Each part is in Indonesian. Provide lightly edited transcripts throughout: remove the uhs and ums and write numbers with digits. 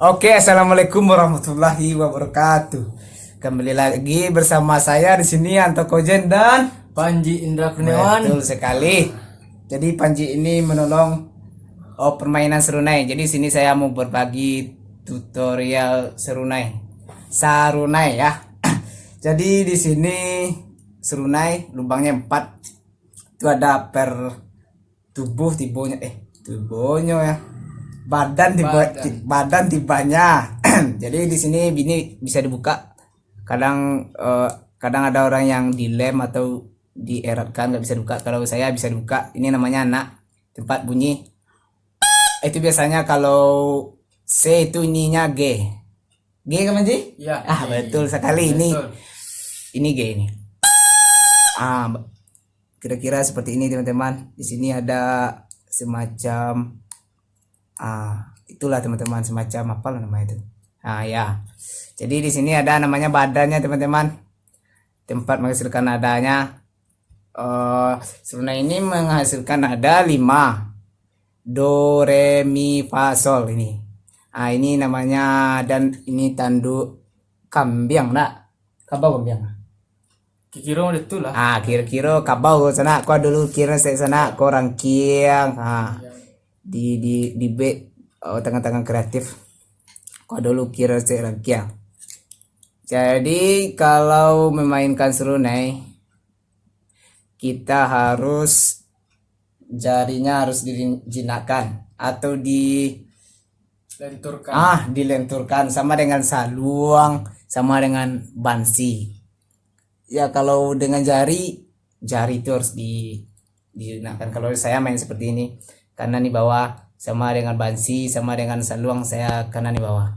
Oke, assalamualaikum warahmatullahi wabarakatuh. Kembali lagi bersama saya di sini Anto Kojen dan Panji Indra Kurniawan. betul sekali. Jadi Panji ini menolong permainan serunai. Jadi sini saya mau berbagi tutorial sarunai ya. Jadi di sini serunai lubangnya 4. Itu ada per tubuhnya ya. Badan tibanya. Jadi di sini bini bisa dibuka. Kadang ada orang yang dilem atau dieratkan nggak bisa dibuka. Kalau saya bisa dibuka. Ini namanya anak, tempat bunyi. Itu biasanya kalau C itu ininya G. G kan Manji? Ya. Betul sekali. Betul. Ini G ini. Kira-kira seperti ini teman-teman. Di sini ada semacam itulah teman-teman, semacam apa lah namanya itu. Ya. Jadi di sini ada namanya badannya teman-teman. Tempat menghasilkan nadanya. Serunai ini menghasilkan nada 5. Do, re, mi, fa, sol ini. Ini namanya, dan ini tanduk kambiang nak. Kabau kambiang. Kira itu lah. Kira-kira kabau sana. Kau dulu kira saya sana kau rangkiang. Di B tangan-tangan kreatif. Kau dulu kira saya rangkiang. Jadi kalau memainkan serunai kita harus jarinya harus dijinakkan atau dilenturkan sama dengan saluang, sama dengan bansi. Ya kalau dengan jari itu harus dijinakkan. Kalau saya main seperti ini kanan di bawah, sama dengan bansi, sama dengan saluang saya kanan di bawah.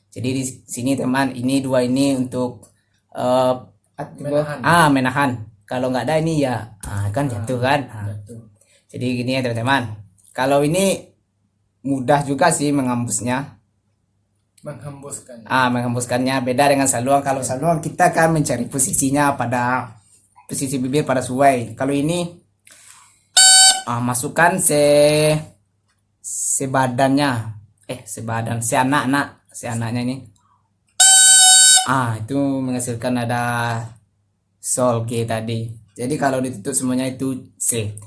Jadi di sini teman, ini dua ini untuk menahan. Kalau nggak ada ini ya kan jatuh kan. Jadi gini ya teman-teman. Kalau ini mudah juga sih menghembuskannya. Menghembuskannya beda dengan saluang. Kalau saluang kita kan mencari posisinya pada posisi bibir pada suai. Kalau ini masukkan seanaknya ini. Itu menghasilkan nada sol G tadi. Jadi kalau ditutup semuanya itu C.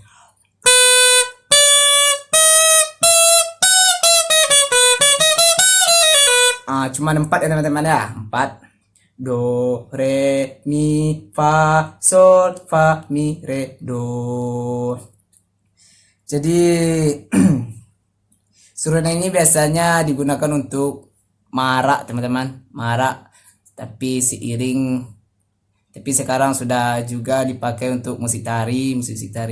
Cuma 4 ya teman-teman ya. 4. Do, re, mi, fa, sol, fa, mi, re, do. Jadi serunai ini biasanya digunakan untuk marak teman-teman, marak. Tapi sekarang sudah juga dipakai untuk musik tari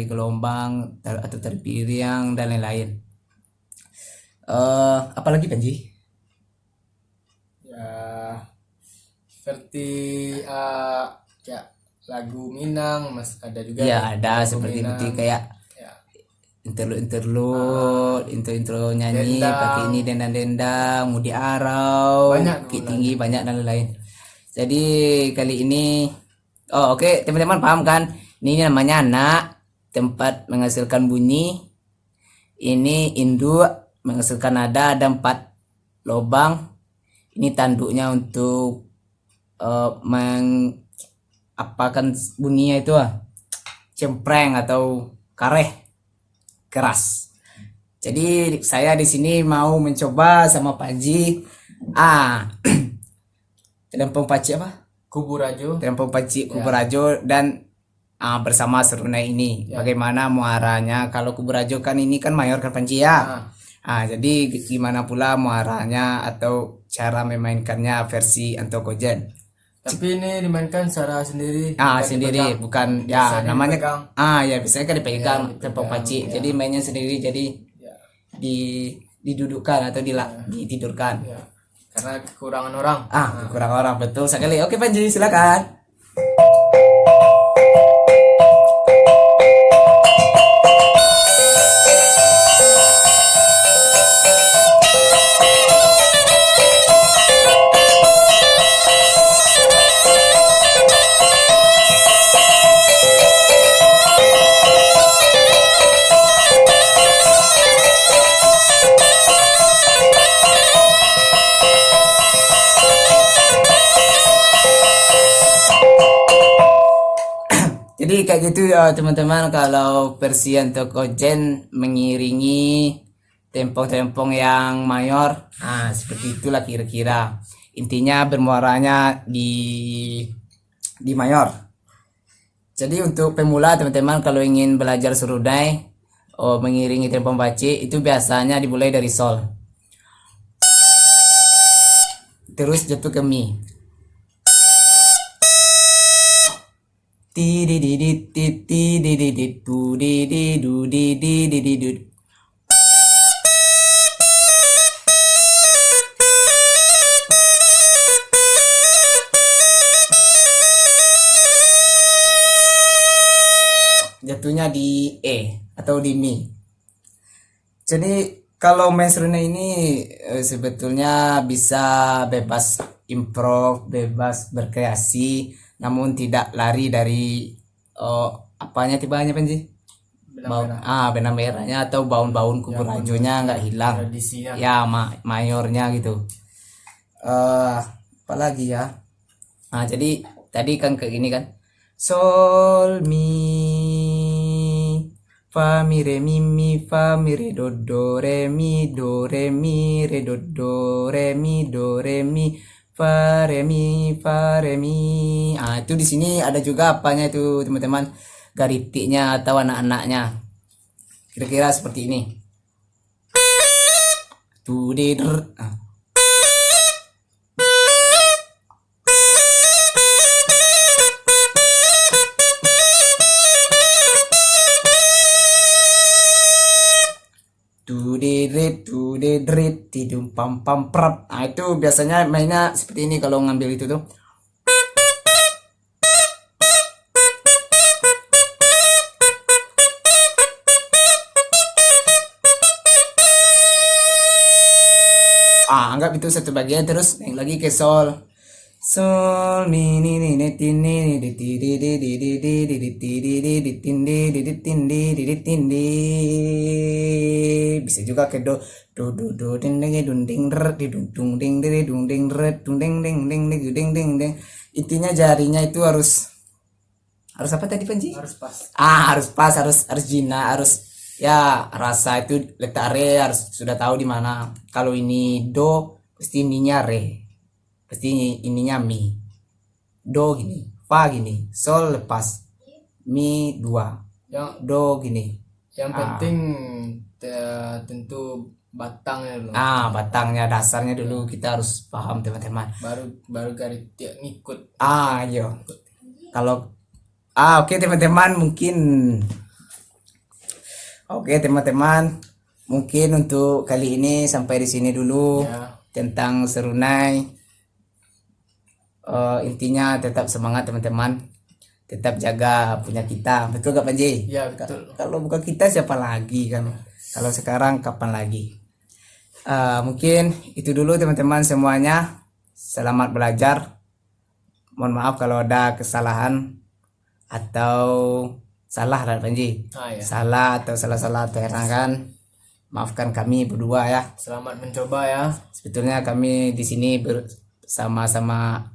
gelombang atau tari piring dan lain-lain. Apalagi Panji? Ya, seperti lagu Minang Mas, ada juga. Ya ada seperti kayak intro nyanyi pakai ini dendang mudi arau tinggi banyak dan lain-lain. Jadi kali ini oke, teman-teman paham kan? Ini namanya anak, tempat menghasilkan bunyi. Ini induk menghasilkan nada, ada 4 lubang. Ini tanduknya untuk mengapakan bunyinya itu cempreng atau kareh keras. Jadi saya di sini mau mencoba sama Panji Terempung paci apa? Kuburajo. Terempung paci kuburajo dan bersama serunai ini. Bagaimana muaranya? Kalau kuburajo kan ini kan mayor kan Panji ya. Jadi gimana pula muaranya atau cara memainkannya versi Anto Kojen. Tapi ini dimainkan secara sendiri. Sendiri, bukan ya namanya dipegang. Ya biasanya kan dipegang terempung paci. Jadi mainnya sendiri, jadi didudukkan atau ditidurkan. Karena kekurangan orang. Kekurangan orang, betul sekali. Oke Panji, silakan. Jadi kayak gitu ya teman-teman, kalau versi untuk Ojen mengiringi tempong-tempong yang mayor. Nah, seperti itulah kira-kira. Intinya bermuaranya di mayor. Jadi untuk pemula teman-teman kalau ingin belajar serudai mengiringi tempong baci itu biasanya dimulai dari sol. Terus jatuh ke mi. Ti di di di ti ti di di tu di du di du. Jatuhnya di E atau di mi. Jadi kalau main seruna ini sebetulnya bisa bebas improv, bebas berkreasi, namun tidak lari dari apanya tibanya Panji? Benang merah. Benang merahnya atau baun-baun kubur rajonya nggak hilang. Tradisinya. Ya mayornya gitu. Apalagi ya? Nah jadi tadi kan ke ini kan. Sol mi fa mi re do re mi re do re mi fa re mi itu di sini ada juga apanya itu teman-teman, garitiknya atau anak-anaknya kira-kira seperti ini. Tu de der. Tu de drit tidum pam pam prap. Nah itu biasanya mainnya seperti ini kalau ngambil itu tuh. Anggap itu satu bagian, terus naik lagi ke sol. Sol mi ni ni ni ti ni di ti di di di di di di di ti di di di tindi di di tindi di di tindi. Bisa juga ke do ding ding dung ding rer di dung ding dung ding rer dung ding ding ding ding ding ding. Intinya jarinya itu harus apa tadi Panji? Harus pas. Harus pas, harus jina, harus ya rasa itu letak re harus sudah tahu di mana. Kalau ini do pasti ininya re, pasti ininya mi. Do gini, fa gini, sol lepas, mi dua, Yang do gini. penting tentu batangnya dulu. Batangnya dasarnya dulu kita harus paham teman-teman. Baru garis dia ngikut. Yo. Kalau oke teman-teman, mungkin untuk kali ini sampai di sini dulu Ya. tentang serunai. Intinya tetap semangat teman-teman, tetap jaga punya kita, betul gak Panji? Ya betul. Kalau bukan kita siapa lagi kan? Kalau sekarang kapan lagi? Mungkin itu dulu teman-teman semuanya. Selamat belajar. Mohon maaf kalau ada kesalahan atau salah lah Panji. Ya. Salah atau salah-salah terangkan, maafkan kami berdua ya. Selamat mencoba ya. Sebetulnya kami di sini bersama-sama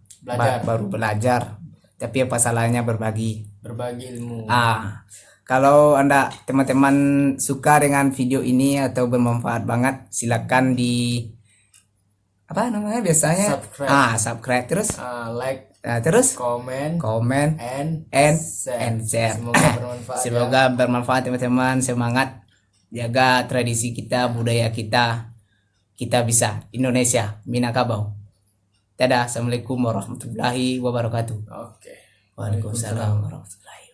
baru belajar, tapi apa salahnya berbagi ilmu. Kalau Anda teman-teman suka dengan video ini atau bermanfaat banget, silakan di apa namanya biasanya subscribe terus like, terus komen and share. Semoga bermanfaat. Semoga bermanfaat teman-teman. Semangat jaga tradisi kita, budaya kita. Kita bisa Indonesia, Minangkabau. Dadah, assalamualaikum warahmatullahi wabarakatuh. Oke. Waalaikumsalam warahmatullahi